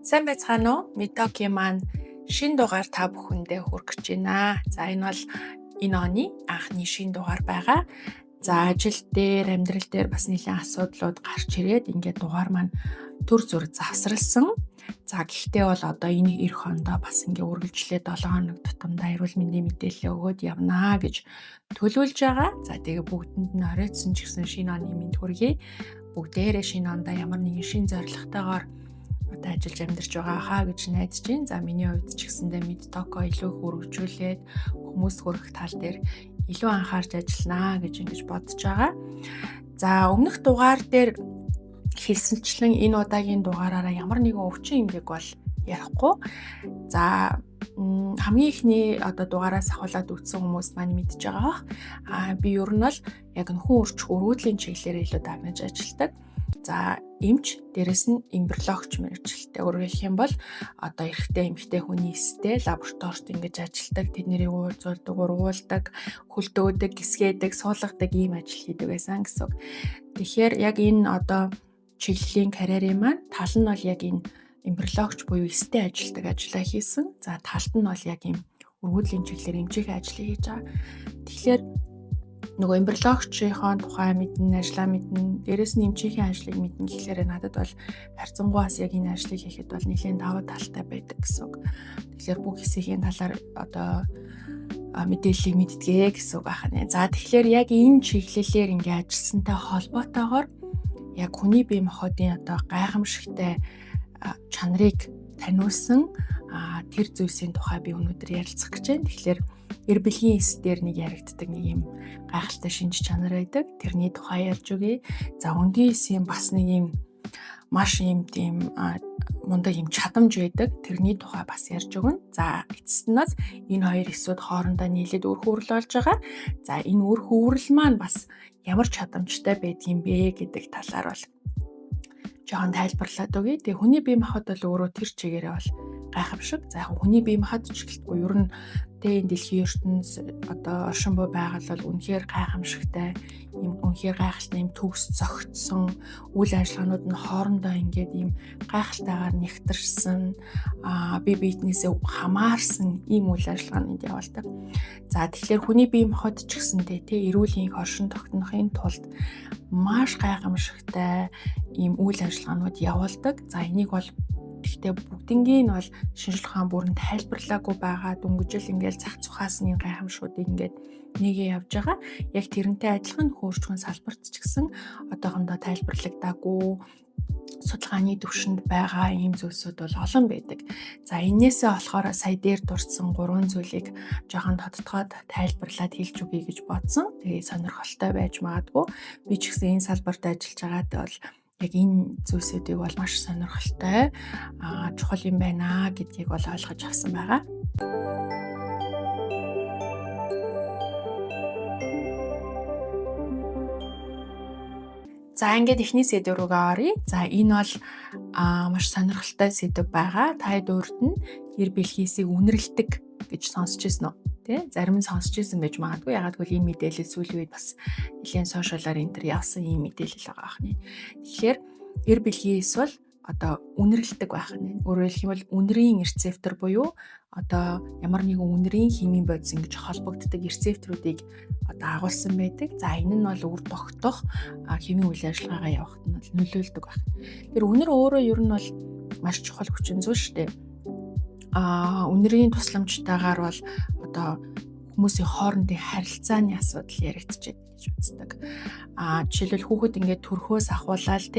Сайн байцгаана уу? Медокийн маань шинэ дугаар та бүхэндээ хүргэж байна. За энэ бол энэ оны анхны шинэ дугаар байгаа. За ажил дээр, амьдрал дээр бас нэлээд асуудлууд гарч ирээд ингээд дугаар маань төр зүр завсралсан. За гэхдээ бол одоо энэ эх хондоо бас ингээ үргэлжлээд 7 хоног тутамдаа эрүүл мэндийн мэдээлэл өгөөд явнаа гэж төлөвлөж байгаа. За тэгээ бүгдэнд нь оройтсон ч гэсэн шинэ оны мэнд хүргэе. Бүгдээрээ шинэ ондоо ямар нэгэн шинэ зорилготойгоор одоо ажиллаж амьдарч байгаа хаа гэж найдаж байна. За миний хувьд ч гэсэндээ Medtoco илүү хөрвжүүлээд хүмүүст хүрэх тал дээр илүү анхаарч ажилланаа гэж ингэж бодож байгаа. За өмнөх дугаар дээр хэлсэнчлэн энэ удаагийн дугаараараа ямар нэгэн өвчин эмгэг бол ярихгүй. За хамгийн ихний одоо дугаараас ахуулаад үтсэн хүмүүс маань мэдж байгаа. Би ер нь бол яг нөхөн үржих өргөдлийн чиглэлээр илүү дагнаж ажилладаг. За эмч, дээрэс нь эмбриологч мэргэжилтэй. Өөрөөр хэлэх юм бол одоо эрэгтэй эмэгтэй хүний эстэй лабораторид ингэж ажилладаг, тэднийг уулзуулдаг, ургуулдаг, хөлдөөдөг, гисгээдэг, суулгадаг ийм ажил хийдэг байсан гэсэн үг. Тэгэхээр яг энэ одоо чиглэлийн карьерийн маань тал нь бол яг энэ эмбриологч буюу эстэй ажилладаг ажиллаа хийсэн. За талд нь бол яг ийм өргөдлийн чиглэлээр эмчийнхээ ажлыг хийж байгаа. Тэгэхээр нөгөө эмбриологчийн тухай мэднэ, ажлаа мэднэ, дээрэс нь эмчийнхээ ажлыг мэднэ гэхлээр надад бол харьцангуйас яг энэ ажлыг хийхэд бол нэлээд даваа талтай байдаг гэсэн үг. Тэгэхээр бүх хэсгийн талаар одоо мэдээллийг мэддэгэ гэсэн үг байна. За тэгэхээр яг энэ чиглэлээр ингээ ажилласантай холбоотойгоор яг хүний бие махбодын одоо гайхамшигтай чанарыг таниулсан тэр зүйлсийн тухай би өнөөдөр ярилцах гэж байна. Тэгэхээр эр бэлгийн эс дээр нэг яригддаг нэг юм гайхалтай шинж чанар байдаг. Тэрний тухай ярьж өгье. За өнгийн эсийн бас нэг юм маш юм тийм мундаг юм чадамж байдаг. Тэрний тухай бас ярьж өгнө. За эцэст нь энэ хоёр эсүүд хоорондоо нийлээд үр хөврөл болж байгаа. За энэ үр хөврөл маань бас ямар чадамжтай байдгийм бэ гэдэг талаар бол жоохон тайлбарлаад өгье. Тэгээ хүний бие махбод бол өөрөө тэр чигээрээ бол гайхамшиг. За яг хүний бие махбод ч гэлтгүй ер нь энэ дэлхийн ертөнц одоо оршин буй байгаль бол үнэхээр гайхамшигтай юм, үнэхээр гайхалтай юм төгс зөгтсөн үйл ажиллагаанууд нь хоорондоо ингээд юм гайхалтайгаар нэгтэрсэн бие биенээсээ хамаарсан ийм үйл ажиллагаанууд явуулдаг. За тэгэхээр хүний бие махбод ч гэсэндээ эрүүл энх оршин тогтнохын тулд маш гайхамшигтай ийм үйл ажиллагаанууд явуулдаг. За энийг бол гэхдээ бүгднгийн нь бол шинжлэх ухаан бүрэн тайлбарлаагүй байгаа. Дөнгөжил ингээл зах цухаас нь гайхамшуудыг ингээд нэгээ явж байгаа. Яг тэрнтэй адилхан хөөрчгөн салбарт ч гэсэн одоохондоо тайлбарлагдаагүй судалгааны төвшөнд байгаа ийм зүйлсүүд бол олон байдаг. За энээсээ болохоор сая дээр дурдсан 3 зүйлийг жоохон тодтогоод тайлбарлаад хэлж өгье гэж бодсон. Тэгээ сонирхолтой байж магадгүй. Би ч гэсэн энэ салбарт ажиллаж байгаад бол яг энэ зүйлсүүдийг бол маш сонирхолтой чухал юм байна гэдгийг бол ойлгож авсан байгаа. За ингээд эхний сэдв рүүгээ оръё. За энэ бол маш сонирхолтой сэдв байгаа. Та дөрөвд нь эр бэлхийсийг үнэрлэдэг гэж сонсч ирсэн үү? Тэ? Зарим нь сонсч ирсэн байж магадгүй. Ягаад гэвэл ийм мэдээлэл сүүлийн үед бас нэлээд сошиалаар энэ төр явсан ийм мэдээлэл байгаа ахны. Тэгэхээр эр бэлгийн эс бол одоо үнэрлэдэг байх нь. Өөрөөр хэлэх юм бол үнэрийн рецептор буюу одоо ямар нэгэн үнэрийн химийн бодис ингэж холбогддог рецепторуудыг одоо агуулсан байдаг. За энэ нь бол үр тогтох химийн үйл ажиллагаагаа явахад нь нөлөөлдөг байх. Тэр үнэр өөрөө ер нь бол маш чухал хүчин зүйл шүү дээ. Үнэрийн тусламжтайгаар бол одоо хүмүүсийн хоорондын харилцааны асуудал яригдчихэд гэж үздэг. Жишээлбэл хүүхэд ингээд төрхөөс ахуулаад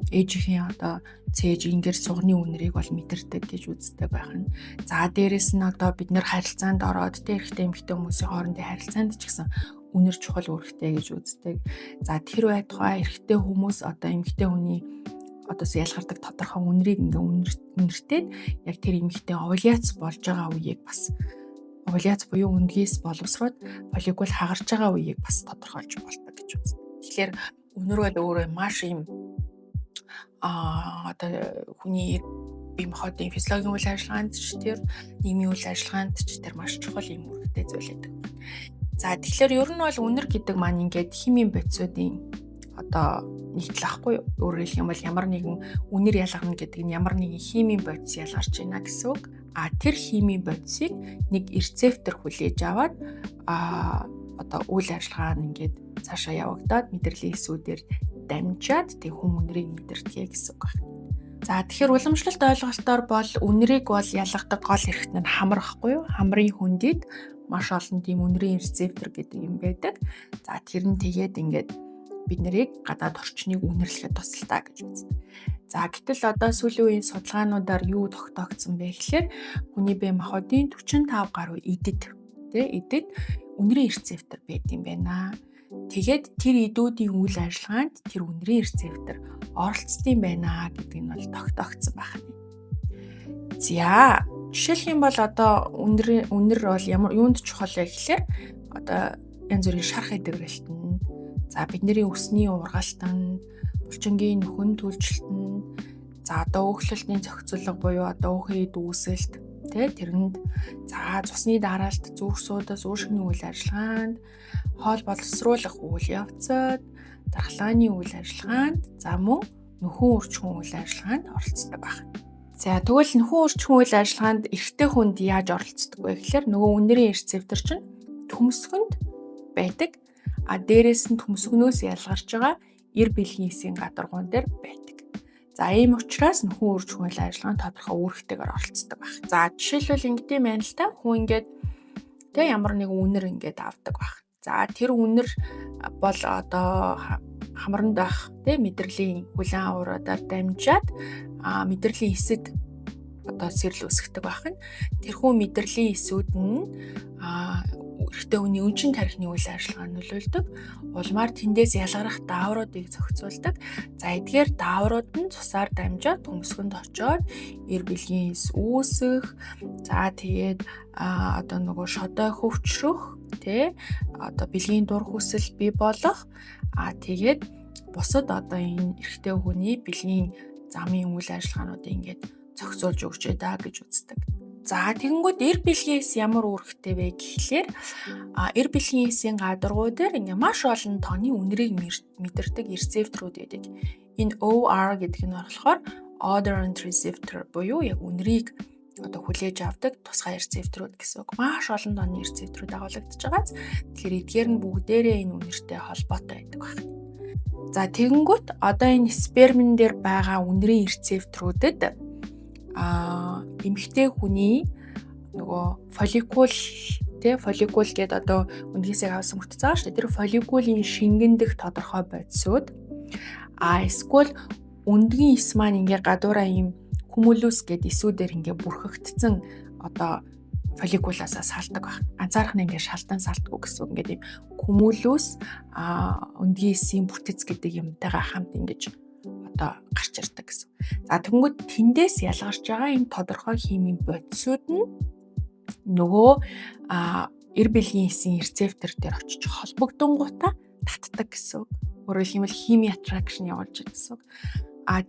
ээжийн одоо цээж ингээд сугны үнэрийг бол мэдэрдэг гэж үздэг байх нь. За дээрэс нь одоо бид нэр харилцаанд ороод эрэгтэй эмэгтэй хүмүүсийн хоорондын харилцаанд ч гэсэн үнэр чухал үүрэгтэй гэж үздэг. За тэр байтугай эрэгтэй хүмүүс одоо эмэгтэй хүний одоос ялгардаг тодорхой үнэрийг ингээд үнэртээд яг тэр эмэгтэй овуляц болж байгаа үеийг бас овуляц буюу үндгээс боловсроод фолликул хагарч байгаа үеийг бас тодорхойлж болдог гэж үздэг. Тэгэхээр үнэр бол өөрөө маш юм одоо хүний бие махбодын физиологийн үйл ажиллагаанд ч тэр нийгмийн үйл ажиллагаанд ч тэр маш чухал юм үүрэгтэй зүйл байдаг. За тэгэхээр ер нь бол үнэр гэдэг маань ингээд химийн бодисуудын одоо нийтлэл ахгүй юу? Өөрөөр хэлэх юм бол ямар нэгэн үнэр ялгарна гэдэг нь ямар нэгэн химийн бодис ялгарч байна гэсэн үг. Тэр химийн бодисыг нэг рецептор хүлээж аваад одоо үйл ажиллагаа нь ингээд цаашаа явагдаад мэдрэлийн эсүүдээр дамжаад тэг хүм үнэрийг мэдэрдэг гэсэн үг байна. За тэгэхээр уламжлалт ойлголтоор бол үнэрийг бол ялгадаг гол хэрэгт нь хамар ахгүй юу? Хамрын хүндид маш олон тийм үнэрийн рецептор гэдэг юм байдаг. За тэр нь тэгээд ингээд бид нарыг гадаад орчныг үнэрлэхэд тусалдаа гэж үздэг. За гэтэл одоо сүүлийн үеийн судалгаануудаар юу тогтоогдсон бэ гэхээр хүний бие махбодын 45 гаруй эдэд үнэрийн рецептор байд юм байна. Тэгээд тэр эдүүдийн үйл ажиллагаанд тэр үнэрийн рецептор оролцдог юм байна гэдэг нь бол тогтоогдсон байна. За жишээлх юм бол одоо үнэр бол ямар юунд чухал вэ гэхээр одоо янз бүрийн шарх эдгэрэлтэнд, за бидний өсний ургалтанд, булчингийн нөхөн төлжилтөнд, за одоо өөхлөлтийн зохицуулга буюу одоо өөхийн дүүсэлт тэрэнд, за цусны дараалт, зүрх судас, уушигны үйл ажиллагаанд, хоол боловсруулах үйл явцад, дархлааны үйл ажиллагаанд, за мөн нөхөн үрчхэн үйл ажиллагаанд оролцдог байна. За тэгвэл нөхөн үрчхэн үйл ажиллагаанд эрэгтэй хүнд яаж оролцдог вэ гэхээр нөгөө үнэрийн рецептор чинь төмсгөнд байдаг. Дээрээс нь төмсгнөөс ялгарч байгаа эр бэлгийн эсийн гадаргуун дээр байдаг. За ийм учраас нөхөн үрчхэн үйл ажиллагаанд тодорхой үүрэгтэйгээр оролцдог байна. За жишээлбэл ингэдэм байна л та хүн ингээд ямар нэгэн үнэр ингээд авдаг байна. За тэр үнэр бол одоо хамранд байх мэдрэлийн хүлээн авараадаар дамжаад мэдрэлийн эсэд одоо сэрэл үсгдэг байна. Тэрхүү мэдрэлийн эсүүд нь эрэгтэй хүний өнчин тархины үйл ажиллагааг нөлөөлдөг. Улмаар тэндээс ялгарах даавруудыг зохицуулдаг. За эдгээр дааврууд нь цусаар дамжаад төмсгөнд очоод эр бэлгийн эс үүсэх. За тэгээд одоо нөгөө шодой хөвчрөх, одоо бэлгийн дур хүсэл бий болох. Тэгээд бусад одоо энэ эрэгтэй хүний бэлгийн замын үйл ажиллагаануудыг ингээд зохицуулж өгч байгаа гэж үздэг. За тэгэнгүүт эр бэлгийн эс ямар үүрэгтэй вэ гэхлээр эр бэлгийн эсийн гадаргуу дээр ингээ маш олон тооны үнэрийг мэдэрдэг рецепторууд байдаг. Энэ OR гэдэг нь болохоор odorant receptor буюу яг үнэрийг одоо хүлээж авдаг тусгай рецепторууд гэсэн үг. Маш олон тооны рецепторууд агуулгадж байгаас тэгэхээр эдгээр нь бүгдээрээ энэ үнэртэй холбоотой байдаг байна. За тэгэнгүүт одоо энэ спермэн дээр байгаа үнэрийн рецепторуудад эмэгтэй хүний нөгөө фолликул гэдэг одоо үндгийсээ авсан хүртэл байгаа шүү дээ. Тэр фолликулын шингэн дэх тодорхой бодисууд эсвэл өндгийн эс маань ингээ гадуураа ийм cumulus гэдэг эсүүдээр ингээ бүрхэгдсэн одоо фолликулаасаа салдаг байна. Анзаарах нь ингээ шалтан салдаг гэсэн үг. Ингээ ийм cumulus өндгийн эсийн бүтэц гэдэг юмтайгаа хамт ингэж одоо гарч ирдэг гэсэн. За тэгвэл тэндээс ялгарч байгаа энэ тодорхой химийн бодисууд нь нөгөө эр бэлгийн эсийн рецептор дээр очиж холбогдонгуудаа татдаг гэсэн үг. Өөрөөр хэлбэл хими attraction явуулж байгаа гэсэн үг.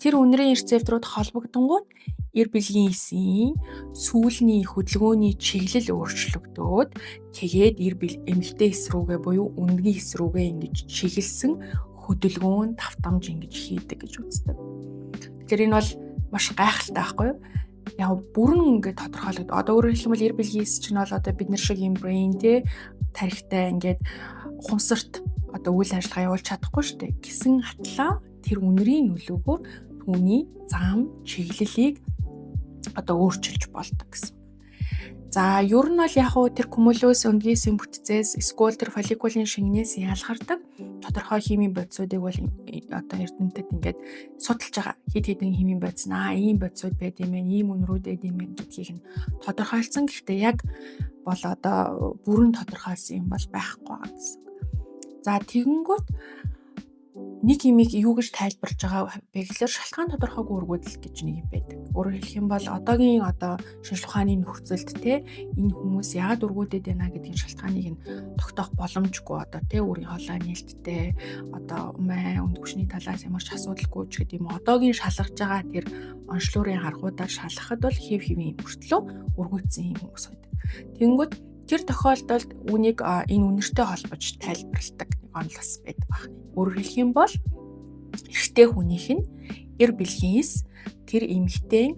Тэр үнэрийн рецепторууд холбогдонгууд эр бэлгийн эсийн сүүлний хөдөлгөөний чиглэл өөрчлөгдөөд тэгээд эмэгтэй эс рүүгээ буюу өндгийн эс рүүгээ ингэж чиглэсэн хөдөлгөөн давтамж ингэж хийдэг гэж үздэг. Тэгэхээр энэ бол маш гайхалтай байхгүй юу? Яг бүрэн ингээд тодорхойлогд. Одоо өөрөөр хэлбэл эр бэлгийн эс чинь бол одоо бид нар шиг юм brain тарихтай ингээд ухамсарт одоо үйл ажиллагаа явуулж чадахгүй шүү дээ. Гэсэн хатлаа тэр үнэрийн нөлөөгөөр түүний зам чиглэлийг одоо өөрчилж болдог гэсэн. За ер нь бол яг уу тэр cumulus өндгийн эсийн бүтцээс эсвэл тэр фолликулын шингэнээс ялгардаг тодорхой химийн бодисуудыг бол одоо эрдэмтэд ингээд судалж байгаа. Хэд хэдэн химийн бодис ийм бодисууд байд юм байна, ийм үнрүүд байд юм байна гэдгийг нь тодорхойлсон. Гэхдээ яг бол одоо бүрэн тодорхойлсон юм бол байхгүй байгаа гэсэн. За тэгэнгүүт нэг юмыг юу гэж тайлбарлаж байгаа бэ гэхээр шалтгаан тодорхойгүй өргөдөл гэж нэг юм байдаг. Өөрөөр хэлэх юм бол одоогийн шинжлэх ухааны нөхцөлд энэ хүмүүс яагаад өргөдөд байна гэдгийн шалтгааныг нь тогтоох боломжгүй өөрийн хоолой нээлттэй үнд хүчний талаас ямар ч асуудалгүй ч гэдэг юм. Одоогийн шалгаж байгаа тэр онцлогын аргуудаар шалгахад бол хэв хэвийн мөртлөө өргөдсөн юм хүмүүс байдаг. Тэнгүүд тэр тохиолдолд үнийг энэ үнэртэй холбож тайлбарладаг онол бас байдаг байна. Өөрөөр хэлэх юм бол эрэгтэй хүнийх нь эр бэлгийн эс тэр эмэгтэй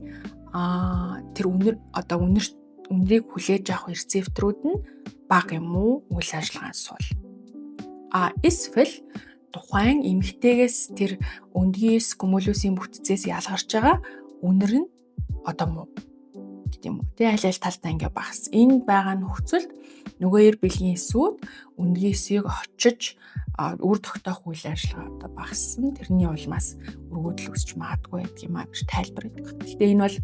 тэр үнэрийг хүлээж авах рецепторууд нь бага юм уу үйл ажиллагаанд суул. Эсвэл тухайн эмэгтэйгээс тэр өндгийс гүмөлүсийн бүтцээс ялгарч байгаа үнэр нь муу гэдэг юм уу. Аль талдаа ингээ багс. Энд байгаа нөхцөлд нөгөө эр бэлгийн эсүүд өндгийсийг очиж үр тогтоох үйл ажиллагаа багассан. Тэрний улмаас өргөдөл үүсч магадгүй гэдэг юм гэж тайлбар өгдөг. Гэхдээ энэ бол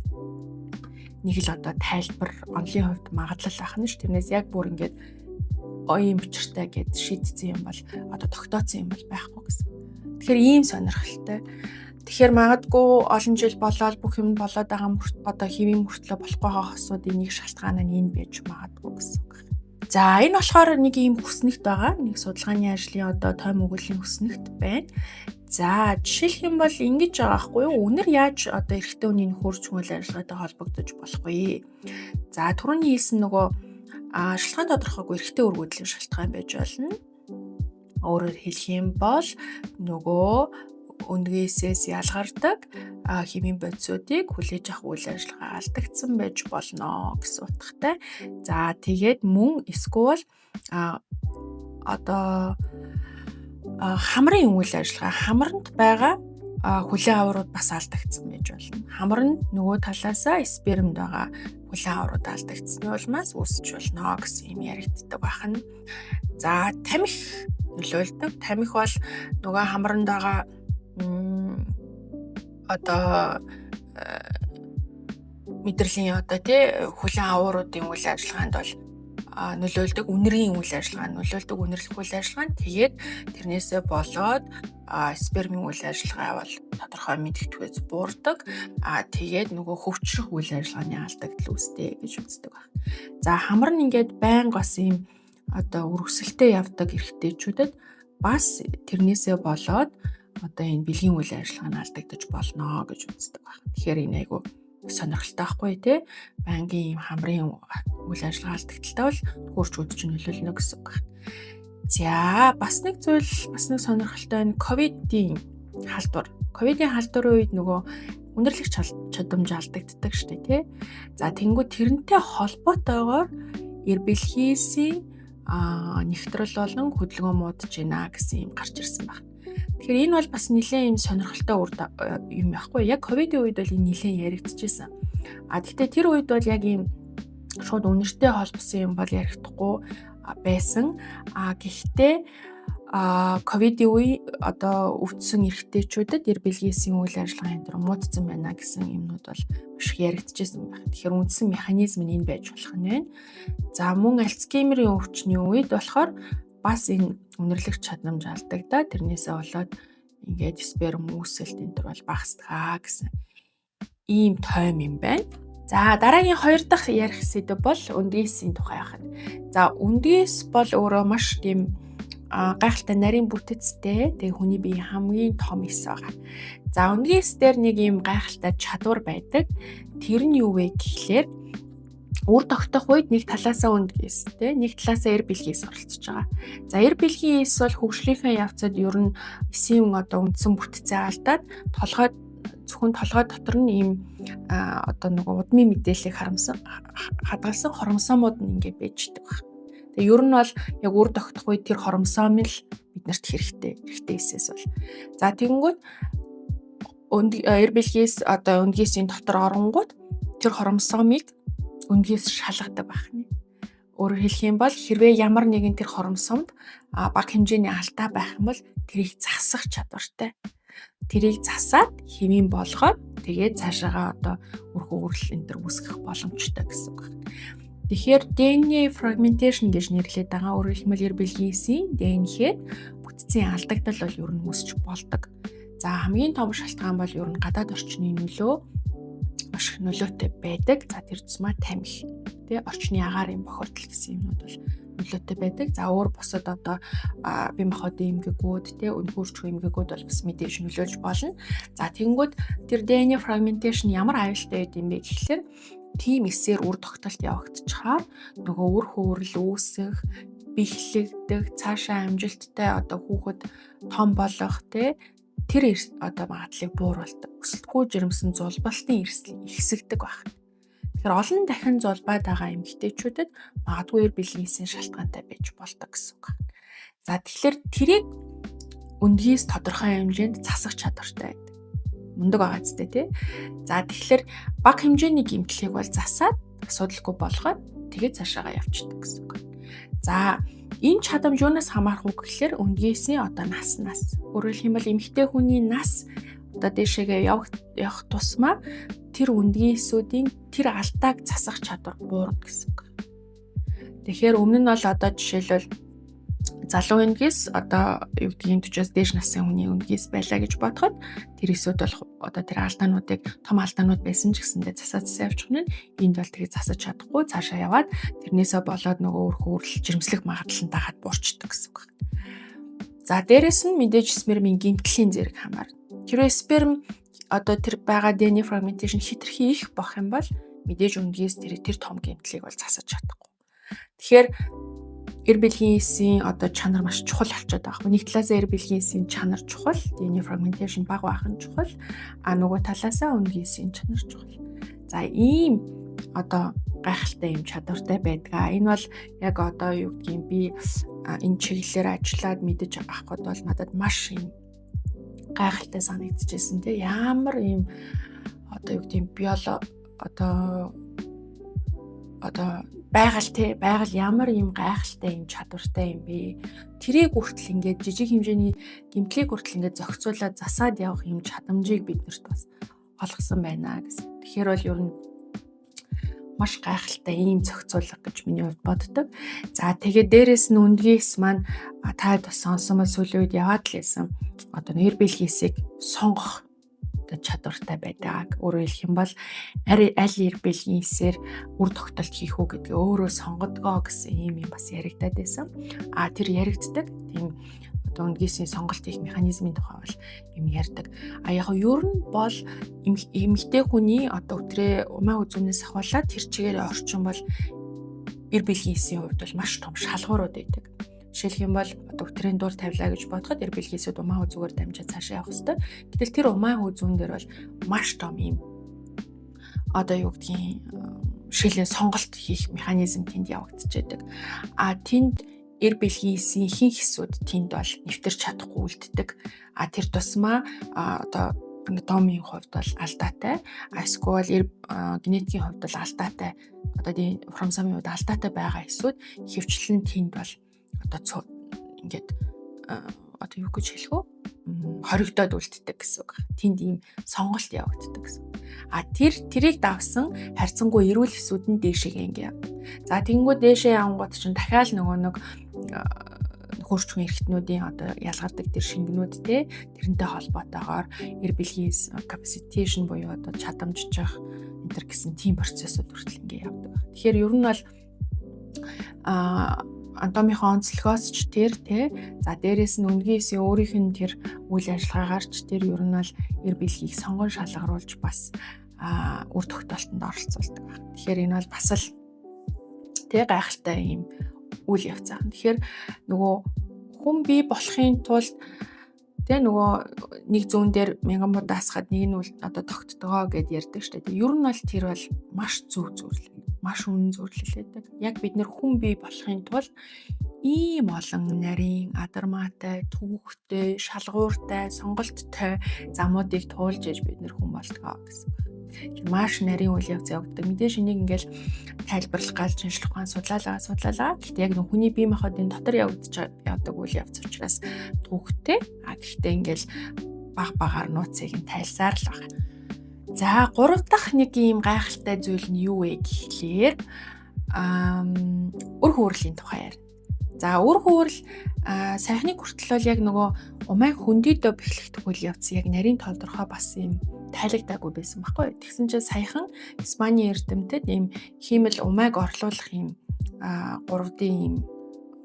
нэг л тайлбар онлын хувьд магадлал ахна ш. Тэрнээс яг бүр ингээд оюун учиртай гэд шийдсэн юм бол тогтооцсон юм бол байхгүй гэсэн. Тэгэхээр ийм сонирхолтой. Тэгэхээр магадгүй олон жил болоод бүх юм болоод байгаа хэвийн мөртлөө болох байгаа асуудын нэг шалтгаан нь энэ байж магадгүй гэсэн үг. За энэ болохоор нэг ийм хүснэгт байгаа. Нэг судалгааны ажлын тойм өгүүллийн хүснэгт байна. За жишээлх юм бол ингэж байгаа байхгүй юу? Үнэр яаж эрэгтэй хүний хөрж үйл ажиллагаатай холбогдож болох вэ? За түрүүний хэлсэн нөгөө шалтгаан тодорхойгүй эрэгтэй өргөдлийн шалтгаан байж болно. Өөрөөр хэлэх юм бол нөгөө өндгийсээс ялгардаг химийн бодисуудыг хүлээж авах үйл ажиллагаа алдагдсан байж болно гэсэн утгатай. За тэгээд мөн эсвэл хамрын үйл ажиллагаа хамранд байгаа хүлээн аварууд бас алдагдсан байж болно. Хамар нь нөгөө талаасаа спермд байгаа хүлээн аварууд алдагдсны улмаас үүсэж болно гэсэн юм яригддаг байна. За тамхи нөлөөлдөг. Тамхи бол нөгөө хамранд байгаа мэдрэлийн хүлээн аваруудын үйл ажиллагаанд бол нөлөөлдөг. Үнэрийн үйл ажиллагаа нөлөөлдөг. Үнэрлэх үйл ажиллагаа нь тэгээд тэрнээсээ болоод спермийн үйл ажиллагаа бол тодорхой мэдгэдэггүйс буурдаг. Тэгээд нөгөө хөвчрөх үйл ажиллагааны алдагдал үүсдэг гэж үздэг байна. За хамар нь ингээд байнга бас ийм өргөсөлтөй явдаг эрэгтэйчүүдэд бас тэрнээсээ болоод энэ бэлгийн үйл ажиллагаа нь алдагдаж болно гэж үздэг байна. Тэгэхээр энэ айгу сонирхолтой байхгүй тий? Бангийн ийм хамрын үйл ажиллагаа алдагдaltaй бол хөрч үдч нөлөөлнө гэсэн үг байна. За бас нэг сонирхолтой нь ковидын халдвар. Ковидын халдварын үед нөгөө үнэрлэх чадамж алдагддаг шүү дээ тий? За тэнгуү тэрнтэй холбоотойгоор эр бэлхийсийн нэгтрэл болон хөдөлгөөн муудаж байна гэсэн юм гарч ирсэн байна. Тэгэхээр энэ бол бас нэлээд юм сонирхолтой юм байхгүй. Яг ковидын үед бол энэ нэлээд яригдчихсэн. Гэхдээ тэр үед бол яг ийм шууд үнэртэй холбосон юм бол ярихдаггүй байсан. Гэхдээ ковидын үе өвдсөн эрэгтэйчүүдэд эр бэлгийсийн үйл ажиллагааны дээр муудсан байна гэсэн юмнууд бол маш их яригдчихсэн байна. Тэгэхээр үндсэн механизм нь энэ байж болох нь байна. За мөн Альцгеймерийн өвчний үед болохоор бас энэ үнэрлэх чадамж алдагдаад тэрнээсээ болоод ингээд сперм үүсэлт энэ төр бол багасдаг гэсэн ийм тойм юм байна. За дараагийн 2 дахь ярих сэдэв бол өндгийсийн тухай байна. За өндгийс бол өөрөө маш тийм гайхалтай нарийн бүтэцтэй. Тэгээ хүний биеийн хамгийн том эс байгаа. За өндгийс дээр нэг ийм гайхалтай чадвар байдаг. Тэр нь юу вэ гэхлээр үр тогтох үед нэг талаасаа өндгийс нэг талаасаа эр бэлгийс оролцож байгаа. За эр бэлгийн эс бол хөгжлийнхээ явцад ер нь эсийн үндсэн бүтцээ алдаад зөвхөн толгой дотор нь ийм нөгөө удмын мэдээллийг хадгалсан хромосомууд нь ингээд байждаг байна. Тэгээ ер нь бол яг үр тогтох үед тэр хромосом л биднэрт хэрэгтэй эсээс бол. За тэгэнгүүт эр бэлгийс өндгийсийн дотор оронгууд тэр хромосомыг өндгийс шалгадаг байна. Өөрөөр хэлэх юм бол хэрвээ ямар нэгэн тэр хромосомд бага хэмжээний алдаа байх юм бол тэрийг засах чадвартай. Тэрийг засаад хэмээн болгоод тэгээд цаашаага өрхөөрөл энэ төр үүсгэх боломжтой гэсэн үг байна. Тэгэхээр DNA fragmentation гэж нэрлэдэг байгаа. Өөрөөр хэлбэл эр бэлгийсийн DNA-хэд бүтцийн алдагдал бол ер нь үүсч болдог. За хамгийн том шалтгаан бол ер нь гадаад орчны нөлөө маш их нөлөөтэй байдаг. За тэр тусмаа тамхи, орчны агаарын бохирдол гэсэн юмнууд бол нөлөөтэй байдаг. За өөр бусад бие махбодын эмгэгүүд, өнхөрч эмгэгүүд бол бас мэдээж нөлөөлж болно. За тэгэнгүүт тэр DNA fragmentation ямар аюултай юм бэ гэхлээр тийм эсээр үр тогтолт явагдчихаар нөгөө үр хөөрөл үүсэх, бэхлэгдэх, цаашаа амжилттай хүүхэд том болох тэр одоо магадлалыг бууруулдаг. Өсөлтгүй жирэмсэн зулбалтын эрсдэл ихсэгдэг байна. Тэгэхээр олон дахин зулбаад байгаа эмэгтэйчүүдэд магадгүй эр билгийсийн шалтгаантай байж болдог гэсэн үг байна. За тэгэхээр тэрийг өндгийс тодорхой хэмжээнд засах чадвартай байдаг. Мундаг байгаа ч тий. За тэгэхээр бага хэмжээний гэмтлийг бол засаад асуудалгүй болгоод тэгээд цаашаагаа явчихдаг гэсэн үг. За энэ чадамж юунаас хамаарах вэ гэхээр өндгийсийн одоо наснаас. Өөрөөр хэлбэл эмэгтэй хүний нас одоо дээшээгээ явах тусмаа тэр өндгийсүүдийн тэр алдааг засах чадвар буурна гэсэн үг. Тэгэхээр өмнө нь бол одоо жишээлбэл залуу өндгийс одоо юу гэдгийг 40-оос дээш насны хүний өндгийс байлаа гэж бодоход тэр эсүүд бол одоо тэр алдаануудыг том алдаанууд байсан ч гэсэндээ засаж явчих нь энд бол тэгээ засаж чадахгүй цаашаа яваад тэрнээсээ болоод нөгөө өөрхөн үрэл жирэмслэх магадлал нь дагаад буурчдаг гэсэн үг. За дээрэс нь мэдээж спермийн гэмтлийн зэрэг хамаарна. Хэрвээ сперм одоо тэр байгаа ДНК фрагменташн хэтэрхий их бох юм бол мэдээж өндгийс тэр том гэмтлийг бол засаж чадахгүй. Тэгэхээр эр бэлгийн эсийн одоо чанар маш чухал болчиход байгаа. Нэг талаасаа эр бэлгийн эсийн чанар чухал, ДНК фрагменташн бага байх нь чухал, нөгөө талаасаа өндгийн эсийн чанар чухал. За ийм одоо гайхалтай юм чадвартай байдгаа. Энэ бол яг одоо юу гэдгийг би энэ чиглэлээр ажиллаад мэдэж авахд бол надад маш юм гайхалтай санагдчихсэн тий. Ямар ийм одоо юу гэдгийг байгаль ямар ийм гайхалтай ийм чадвартай юм бэ? Тэрийг хүртэл ингээд жижиг хэмжээний гэмтлийг хүртэл ингээд зохицуулаад засаад явах ийм чадамжийг биднэрт бас олгосон байна гэсэн. Тэгэхээр бол ер нь маш гайхалтай ийм зохицуулга гэж миний хувьд боддог. За тэгээд дээрэс нь өндгийс маань таад бас сонсон бол сүүлийн үед яваад л байсан. Одоо эр бэлгийсийг сонгох чадвартай байдаг. Өөрөөр хэлэх юм бол аль эр бэлгийсээр үр тогтолт хийх үү гэдгээ өөрөө сонгодгоо гэсэн юм бас яригадаад байсан. Тэр яригддаг тийм одоо өндгийсийн сонголт хийх механизмын тухай бол юм ярьдаг. Яг ер нь бол эмэгтэй хүний одоо өтрээ умаа үзүүнээс ахуулаад тэр чигээр орчин бол эр бэлгийсийн хувьд бол маш том шалгуурууд байдаг. Жишээлх юм бол өтрийн дур тавилаа гэж бодоход эр бэлгийсүүд умаа үзүүгээр дамжаад цаашаа явах хэрэгтэй. Гэтэл тэр умаа үзүүн дээр бол маш том юм одоо юу гэдгийг шилэн сонголт хийх механизм тэнд явагдчихэдэг. Тэнд эр бэлгийсийн ихэнх хэсүүд тэнд бол нэвтэрч чадахгүй үлддэг. Тэр тусмаа одоо анатомийн хувьд бол алдаатай, эсвэл генетикийн хувьд бол алдаатай, одоо хромосомын хувьд алдаатай байгаа хэсүүд хөвчлэн тэнд бол одоо ингээд одоо юу гэж хэлэх вэ? Хоригдоод үлддэг гэсэн үг. Тэнд ийм сонголт явагддаг гэсэн. Тэрийг давсан харьцангуй эрүүл хэсүүд нь дээшээ ингэ явдаг. За тэгэнгүүт дээшээ явангууд чинь дахиад нэг хөрчгөн эрхтнүүдийн одоо ялгардаг тэр шингэнүүд тэрнтэй холбоотойгоор эр бэлгийс capacitation буюу одоо чадамжчих энэ төр гэсэн тийм процессыг хүртэл ингэ явдаг. Тэгэхээр ер нь бол анатомийнхоо онцлогоос ч тэр за дээрэс нь өндгийн эсийн өөрийнх нь тэр үйл ажиллагаагаар ч тэр ер нь бол эр бэлгийг сонгон шалгаруулж бас үр тогтоолтонд оролцуулдаг байна. Тэгэхээр энэ бол бас л гайхалтай юм үйл явц аа. Тэгэхээр нөгөө хүн бий болохын тулд нөгөө нэг зүүн дээр мянган будаасахад нэг нь одоо тогтдгоо гэд ярьдаг шүү дээ. Ер нь бол тэр бол маш зөв зөвлөл, маш үнэн зөвлөл байдаг. Яг бид нэр хүн бий болохын тулд ийм олон нарийн, адармаатай, түүхтэй, шалгууртай, сонголттой замуудыг туулж иж бид нэр хүн болдгоо гэсэн. Маш нарийн үйл явц явагддаг. Мэдээж энийг ингээл тайлбарлах гал шинжлэх ухаан судлалаа. Гэхдээ яг хүний бие махбодын дотор явдаг үйл явц учраас түүхтэй. Гэхдээ ингээл баг нууцыг нь тайлсаар л байна. За 3 дахь нэг ийм гайхалтай зүйл нь юу вэ гэхлээр үр хөөрлийн тухай ярина. За үр хөөрл сайхныг хүртэл бол яг нөгөө умайг хөндийдөө бэхлэхдэг үйл явц яг нарийн толдорхой бас юм тайлагдаагүй байсан байхгүй. Тэгсэн чинь саяхан Испаний эрдэмтэд ийм хиймэл умайг орлуулах ийм 3D ийм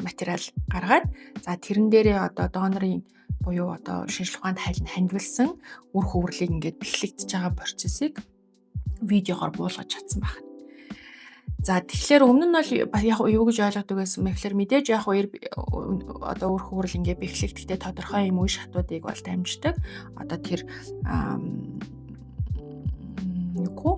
материал гаргаад за тэрэн дээрээ одоо донорын буюу одоо шинжлэх ухаанд хандвилсан үр хөврлийг ингээд бэхлэгдэж байгаа процессыг видеогоор буулгаж чадсан байна. За тэгэхээр өмнө нь бол яг юу гэж ойлгодог байсан бэ гэхээр мэдээж яг одоо үр хөврөл ингээ бэхлэгдэхдээ тодорхой юм үе шатуудыг бол дамждаг. Одоо тэр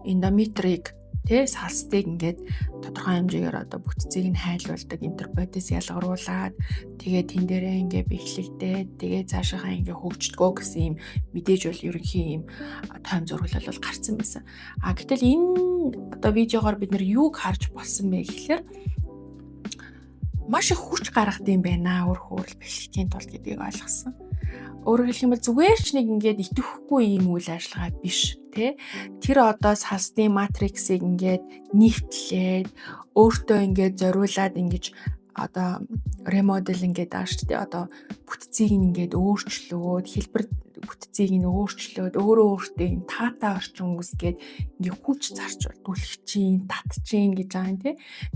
эндометрийг салстыг ингээд тодорхой хэмжээгээр одоо бүтцийг нь хайлуулдаг, интерпретис ялгаруулад тэгээд тэн дээрээ ингээ бэхлэгдээд тэгээд цаашаахаа ингээ хөгждгөө гэсэн юм мэдээж бол ерөнхий юм тойм зурглал бол гарсан байсан. Гэтэл энэ одоо видеогоор бид нар юуг харж болсон бэ гэхээр маш их хүч гаргад юм байна үр хөврөл бэхлэхийн тулд гэдгийг ойлгосон. Өөрөөр хэлэх юм бол зүгээр ч нэг ингээд итгэхгүй юм үйл ажиллагаа биш тий. Тэр одоо салстын матриксыг ингээд нийтлээд өөртөө ингээд зориулаад ингэж одоо ремодел ингээд ааш тий. Одоо бүтцийг ингээд өөрчлөөд хэлбэр бүтцийг нь өөрчлөөд өөртөө юм таатай орчин үсгээд ингээд хүч зарцуул түлхчин, татчин гэж байгаа юм тий.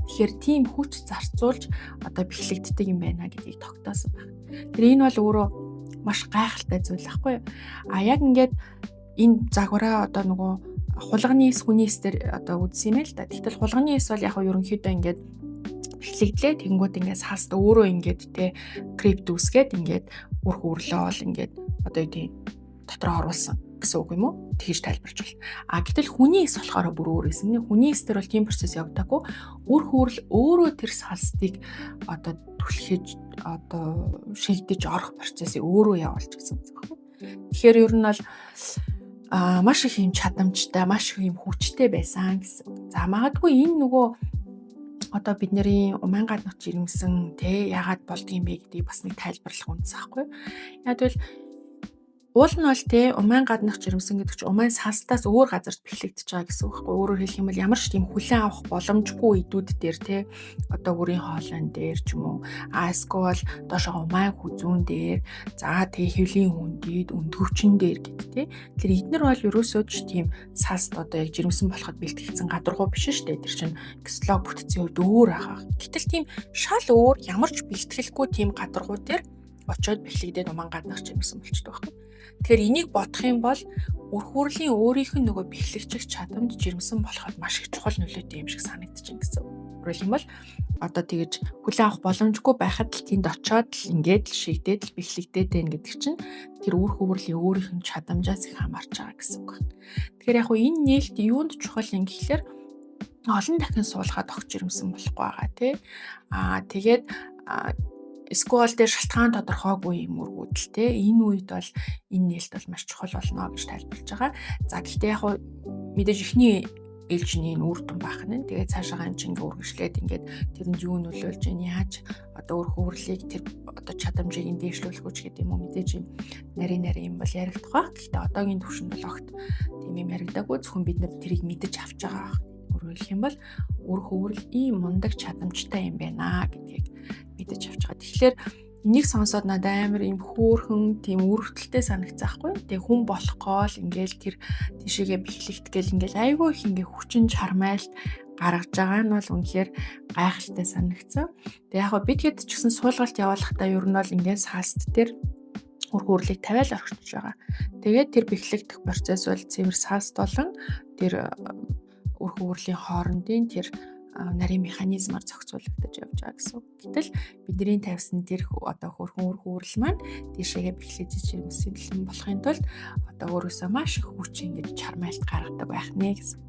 Тэгэхээр тийм хүч зарцуулж одоо бэхлэгддэг юм байна гэдгийг тогтоосон байна. Тэр энэ бол өөрөө маш гайхалтай зүйл байхгүй юу? Яг ингээд энэ загвараа одоо нөгөө хулганы хүнээс төр одоо үзсэн юм л да. Тэгтэл хулганы эс бол яг ерөнхийдөө ингээд бэхлэгдлээ тэнгууд ингээд салст өөрөө ингээд те крипт үсгээд ингээд үр хөврлөө бол ингээд одоо юу тийм дотроо оруулсан гэсэн үг юм уу? Тэгж тайлбарч байна. Гэтэл хүний эс болохоор бүр өөр юм. Хүний эс төр бол тийм процесс явагдаагүй. Үр хөврөл өөрөө тэр салстыг одоо түлхэж одоо шилдэж орох процессыг өөрөө явуулж гэсэн үг байна. Тэгэхээр ер нь бол маш их юм чадамжтай, маш их юм хүчтэй байсан гэсэн. За магадгүй энэ нөгөө одоо бидний уман гаднах жирэмсэн яагаад болдгийм бэ гэдгийг бас нэг тайлбарлах үндэс аахгүй. Яг бол уул нь бол уман гаднах жирэмсэн гэдэг чинь уман салстаас өөр газарт бэхлэгдэж байгаа гэсэн үг байхгүй. Өөрөөр хэлэх юм бол ямар ч тийм хүлээн авах боломжгүй эдүүд дээр одоо үрийн хоолойн дээр ч юм уу эсвэл доошоо уман хүзүүн дээр за хэвлийн хүндийд өндгөвчин дээр гэдэг тэр эднэр бол ерөөсөө ч тийм салст одоо яг жирэмсэн болоход бэлтгэгдсэн гадаргуу биш шүү дээ. Тэр чинь кислог бүтцийн хувьд өөр байгаа. Гэтэл тийм шал өөр ямар ч бэлтгэлгүй тийм гадаргуу дээр очиод бэхлэгдээд уман гаднах жирэмсэн болчихдог байхгүй. Тэгэхээр энийг бодох юм бол үр хөврлийн өөрийнх нь нөгөө бэхлэгчих чадамж жирэмсэн болоход маш их чухал нөлөөтэй юм шиг санагдаж байна гэсэн. Өөрөөр хэлбэл одоо тэгэж хүлээн авах боломжгүй байхад л тэнд очиод л ингээд л шигдээд л бэхлэгдээд байна гэдэг чинь тэр үр хөврлийн өөрийнх нь чадамжаас их хамаарч байгаа гэсэн үг байна. Тэгэхээр яг энэ нээлт юунд чухал юм гэхэлэр олон дахин суулгаад огч жирэмсэн болохгүй байгаа тий. Тэгээд эсвэл дээр шалтгаан тодорхойгүй юм үргүүдэл те энэ үед бол энэ нээлт бол маш чухал болно гэж тайлбарлаж байгаа. За гэхдээ яг мэдээж ихний ээлжний үр дүн байх нь тэгээд цаашаа ингээ үргэлжлээд ингээд тэрэнд юу нөлөөлж ийн яаж одоо үр хөврлийг тэр одоо чадамжийг нь дээшлүүлэх үуч гэдэг юм уу мэдээж нарийн юм бол яригдах ба. Гэхдээ одоогийн түвшинд бол огт тийм юм яригдаагүй зөвхөн бид нар тэрийг мэдэж авч байгаа. Өөрөөр хэлэх юм бол үр хөврөл ийм мундаг чадамжтай юм байна гэдгийг мэдэж авч байгаа. Тэгэхээр энийг сонсоод надад амар юм хөөрхөн тийм үргэлтэлтэй санагцаахгүй. Тэгээ хүн болохгүй л ингээл тэр тийшээгээ бэхлэгдэх гээл ингээл айгүй их ингээ хүчин чармайлт гаргаж байгаа нь бол үнэхээр гайхалтай санагцсан. Тэгээ яг бид хэд ч гэсэн суулгалт явуулахдаа ер нь бол ингээ салст дээр үр хөврлийг тавиал орхиж байгаа. Тэгээд тэр бэхлэгдэх процесс бол цэвэр салст болон тэр үр хөврлийн хоорондын тэр нарийн механизмаар зохицуулагдаж явж байгаа гэсэн. Гэтэл бидний тавьсан тэр одоо хөрхөн үр хөврөл маань тийшээгээ бэхлэж жирэмсэн болохын тулд одоо өөрөөсөө маш их хүч ингэж чармайлт гаргадаг байх нэ гэсэн.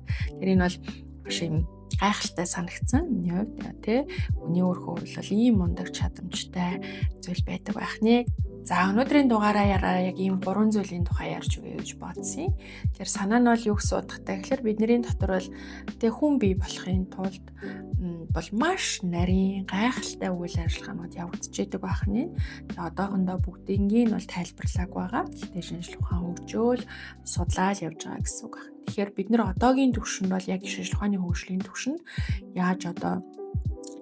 Тэр энэ бол маш юм гайхалтай санагдсан. Миний хувьд тий үний үр хөврөл бол ийм мундаг чадамжтай зүйл байдаг байх нэ. За өнөөдрийн дугаараа яг ийм 3 зүйлийн тухай ярьж өгье гэж бодсон. Тэгэхээр санаа нь бол юу гэсэн утгатай гэхээр бидний дотор бол тэг хүн бий болохын тулд бол маш нарийн гайхалтай үйл ажиллагаанууд явагдаж байдаг байх нь. Тэгээ одоохондоо бүгднийг нь бол тайлбарлааг байгаа. Гэхдээ шинжлэх ухаан хөгжөөл судлаад явж байгаа гэсэн үг байна. Тэгэхээр бид нар одоогийн түвшинд бол яг шинжлэх ухааны хөгжлийн түвшинд яаж одоо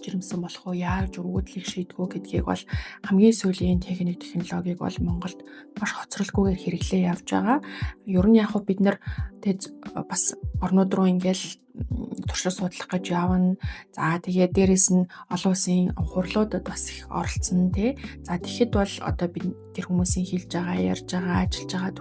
жирэмсэн болох уу, яаж өргөдлийг шийдэх үү гэдгийг бол хамгийн сүүлийн техник технологиг бол Монголд маш хоцролгүйгээр хэрэглээ явж байгаа. Ер нь яг бид нар бас орнууд руу ингээл туршиж судлах гэж явна. За тэгээд дээрэс нь олон улсын хурлуудад бас их оролцсон тий. За тэгэхэд бол одоо бид тэр хүмүүсийн хэлж байгаа, ярьж байгаа, ажиллаж байгаа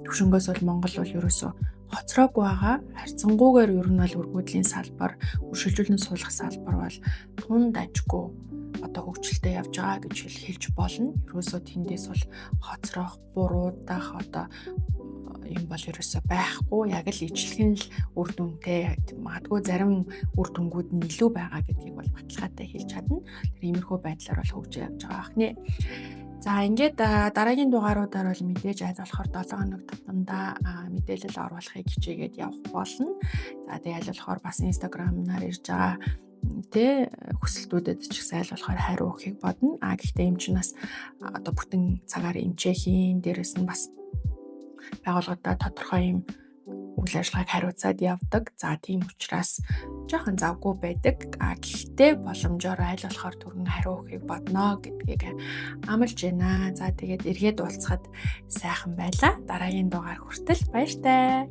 түвшингөөс бол Монгол бол ерөөсөө хоцроогүй байгаа. Харьцангуйгээр ер нь бол үргүүдлийн салбар, үршилжүүлэн суулгах салбар бол тунд ажгүй одоо хөгжилтэй явж байгаа гэж хэлж болно. Ерөөсөө тэндээс бол хоцрох, буруудах одоо юм бол ерөөсөө байхгүй. Яг л ижлэх нь л үр дүнтэй. Магадгүй зарим үр дүнгууд нь илүү байгаа гэдгийг бол баталгаатай хэлж чадна. Тэр иймэрхүү байдлаар бол хөгжиж явж байгаа ахны. За ингээд дараагийн дугааруудаар бол мэдээж аль болохоор 7 хоног тутамдаа мэдээлэл оруулахыг хичээгээд явах болно. За тэгээ аль болохоор бас Instagram-наар ирж байгаа хүсэлтүүдэд ч гэсэн аль болохоор хариу өгөхийг бодно. Гэхдээ юм чинь бас одоо бүтэн цагаар эмчээхийн дээрээс нь бас байгууллагуудаа тодорхой юм үйл ажиллагааг хариуцаад явдаг. За тийм учраас жоохон завгүй байдаг. Гэхдээ боломжоор аль болохоор түргэн хариу өгөхийг бодно гэдгийг амлаж байна. За тэгээд эргээд уулзахад сайхан байлаа. Дараагийн дугаар хүртэл баяртай.